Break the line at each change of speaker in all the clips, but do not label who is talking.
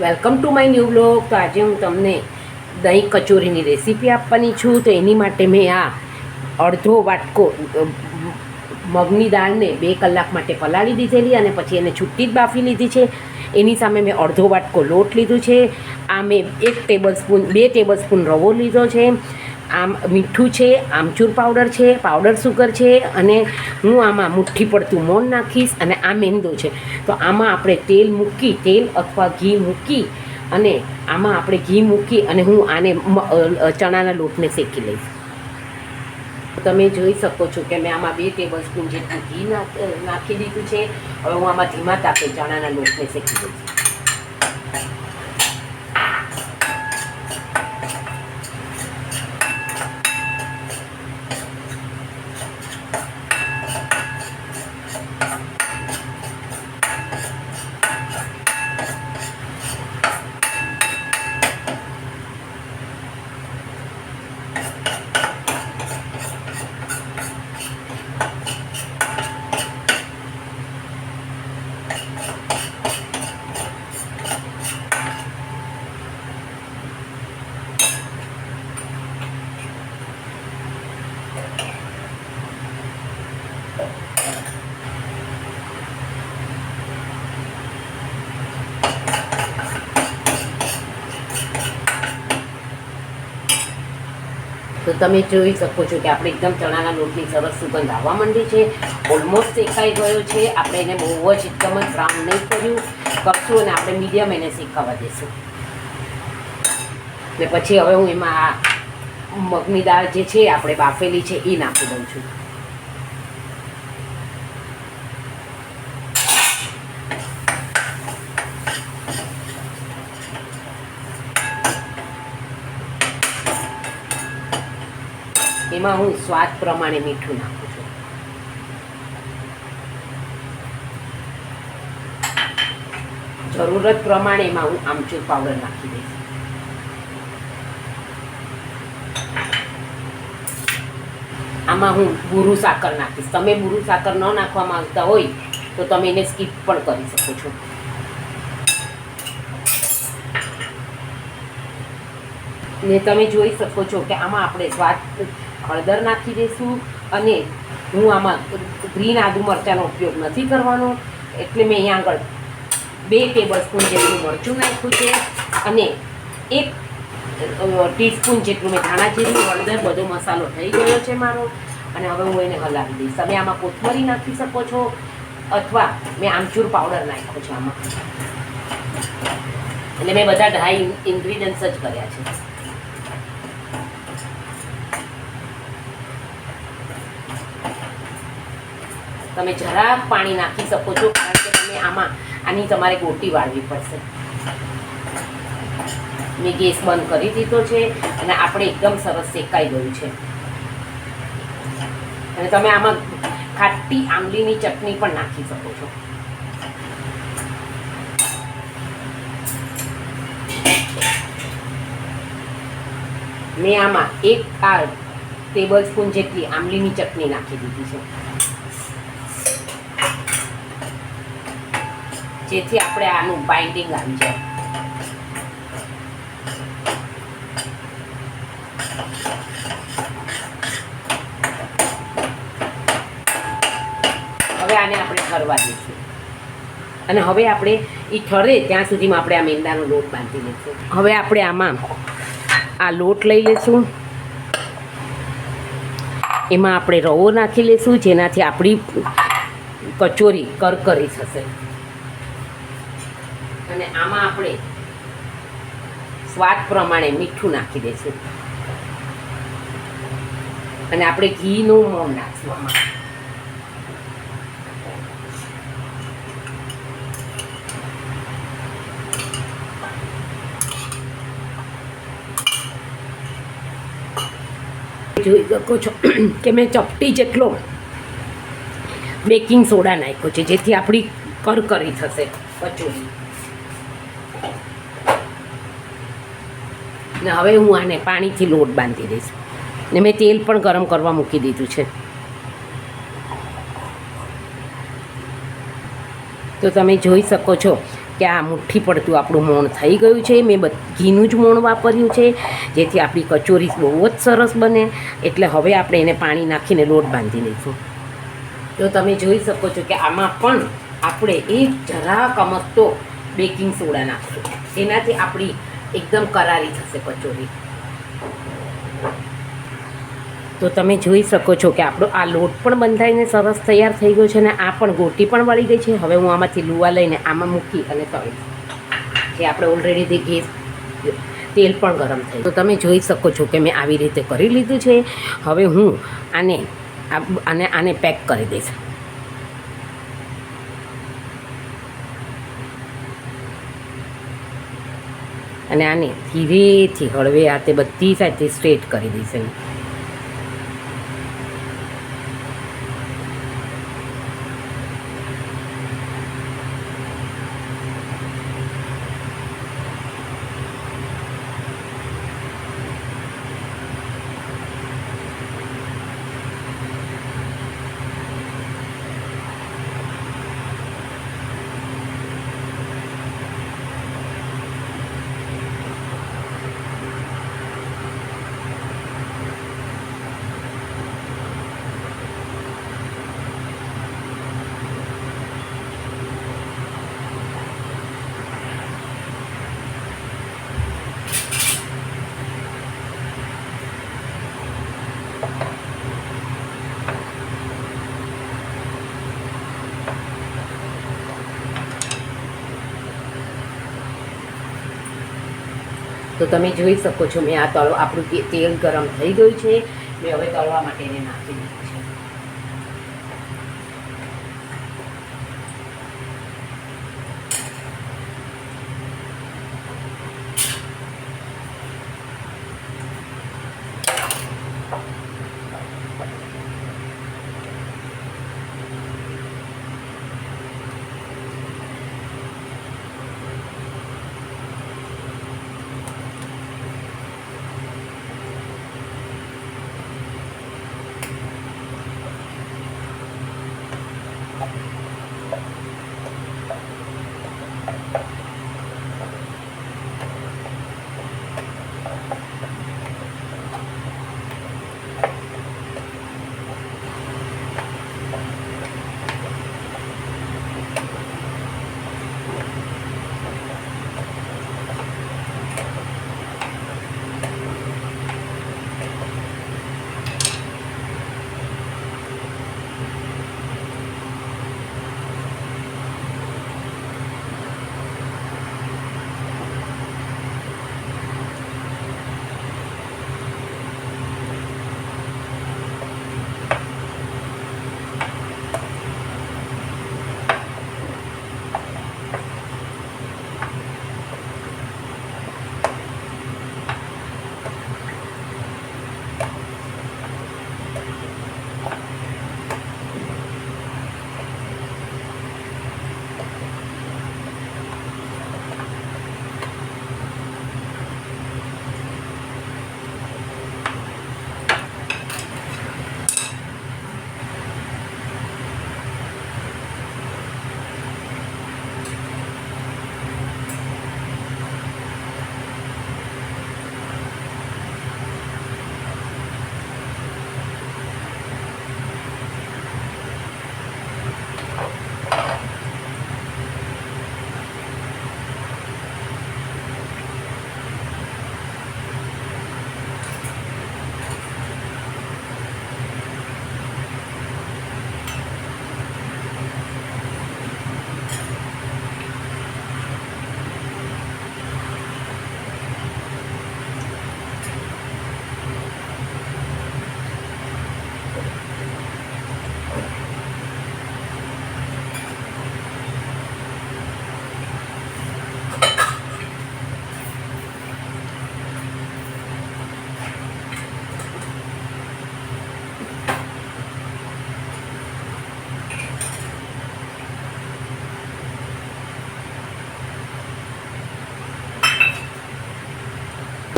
Welcome to my new blog. તો આજે હું તમને દહીં કચોરીની રેસીપી આપવાની છું. તો એની માટે મેં આ અડધો વાટકો મગની દાળને 2 કલાક માટે પલાળી દીધેલી અને પછી એને છૂટી જ બાફી લીધી છે. એની સામે મેં અડધો વાટકો લોટ લીધું છે. આ મેં 2 ટેબલસ્પૂન રવો લીધો છે. આમ મીઠું છે, આમચૂર પાવડર છે, પાવડર સુગર છે અને હું આમાં મુઠ્ઠી પડતું મોણ નાખીશ અને આ મેંદો છે. તો આમાં આપણે તેલ અથવા ઘી મૂકી અને આમાં આપણે ઘી મૂકી અને હું આને ચણાના લોટને શેકી લઈશ. તમે જોઈ શકો છો કે મેં આમાં 2 ટેબલસ્પૂન જેટલું ઘી નાખી દીધું છે. હવે હું આમાં ધીમા તાપે ચણાના લોટને શેકી દઈશ. તો તમે જોઈ શકો છો કે આપણે એકદમ ચણાના લોટની સરસ સુગંધ આવવા માંડી છે. ઓલમોસ્ટ શેકાઈ ગયો છે. આપણે એને બહુ જ એકદમ જ બ્રાઉન નહીં કરશું અને આપણે મીડિયમ એને શેકાવા દઈશું. ને પછી હવે હું એમાં આ મગની દાળ જે છે આપણે બાફેલી છે એ નાખી દઉં છું. એમાં હું સ્વાદ પ્રમાણે મીઠું નાખું છું. જરૂરત પ્રમાણે એમાં હું આમચૂર પાવડર નાખી દઈશ. આમાં હું બુરું સાકર નાખીશ. તમે બુરું સાકર ન નાખવા માંગતા હોય તો તમે એને સ્કીપ પણ કરી શકો છો. ને તમે જોઈ શકો છો કે આમાં આપણે સ્વાદ હળદર નાખી દઈશું અને હું આમાં ગ્રીન આદુ મરચાંનો ઉપયોગ નથી કરવાનો એટલે મેં અહીંયા આગળ 2 ટેબલસ્પૂન જેટલું મરચું નાખ્યું છે અને 1 ટીસ્પૂન જેટલું મેં ધાણા જીરું, હળદર, બધો મસાલો થઈ ગયો છે મારો. અને હવે હું એને હલાવી દઈશ. તમે આમાં કોથમરી નાખી શકો છો અથવા મેં આમચૂર પાવડર નાખ્યો છે આમાં. એટલે મેં બધા ડ્રાય ઇન્ગ્રીડિયન્ટ્સ જ કર્યા છે. તમે જરાક પાણી નાખી શકો છો કારણ કે તમે આની તમારે ગોટી વાળવી પડશે. મેં ગેસ બંધ કરી દીધો છે અને આપણે એકદમ સરસ શેકાઈ ગયું છે. અને તમે આમાં ખાટી આંબલીની ચટણી પણ નાખી શકો છો. મેં આમાં 1 ટેબલસ્પૂન જેટલી આંબલીની ચટણી નાખી દીધી છે જેથી આપણે આનું બાઇન્ડિંગ આવી જાય. હવે આને આપણે ઠરવા દઈશું અને હવે આપણે એ ઠરે ત્યાં સુધીમાં આપણે આ મેંદાનો લોટ બાંધી લઈશું. હવે આપણે આમાં આ લોટ લઈ લઈશું. એમાં આપણે રવો નાખી લઈશું જેનાથી આપણી કચોરી કરકરી થશે. અને આમાં આપણે સ્વાદ પ્રમાણે મીઠું નાખી દઈશું અને આપણે ઘીનું મોણ નાખીશું આમાં. જોઈ શકો છો કે મેં ચપટી જેટલો બેકિંગ સોડા નાખ્યો છે જેથી આપણી કરકરી થશે કચોરી. ને હવે હું આને પાણીથી લોટ બાંધી દઈશ. ને મેં તેલ પણ ગરમ કરવા મૂકી દીધું છે. તો તમે જોઈ શકો છો કે આ મુઠ્ઠી પડતું આપણું મોણ થઈ ગયું છે. મેં ઘીનું જ મોણ વાપર્યું છે, જેથી આપણી કચોરી બહુ જ સરસ બને. એટલે હવે આપણે એને પાણી નાખીને લોટ બાંધી લઈશું. તો તમે જોઈ શકો છો કે આમાં પણ આપણે એક જરાક અમસ્તો બેકિંગ સોડા નાખશું. એનાથી આપણી એકદમ કરારી થશે કચોરી. તો તમે જોઈ શકો છો કે આપણો આ લોટ પણ બંધાઈને સરસ તૈયાર થઈ ગયો છે, અને આ પણ ગોટી પણ વળી ગઈ છે. હવે હું આમાંથી લુવા લઈને આમાં મૂકી અને તળીશ. જે આપણે ઓલરેડી ગેસ તેલ પણ ગરમ થઈ. તો તમે જોઈ શકો છો કે મેં આવી રીતે કરી લીધું છે. હવે હું આને પેક કરી દઈશ. અને આને ધીરેથી હળવે હાથે બધી સાથે સ્ટ્રેટ કરી દઈશ. તો તમે જોઈ શકો છો મેં આપણું તેલ ગરમ થઈ ગયું છે. મેં હવે તળવા માટે એને નાખી દીધું છે.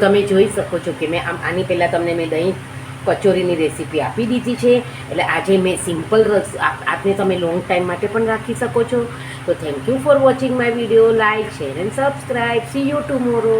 તમે જોઈ શકો છો કે મેં આની પહેલાં તમને મેં દહીં કચોરીની રેસીપી આપી દીધી છે. એટલે આજે મેં સિમ્પલ આપને તમે લોંગ ટાઈમ માટે પણ રાખી શકો છો. તો thank you for watching my video. Like, share and subscribe. C you tomorrow.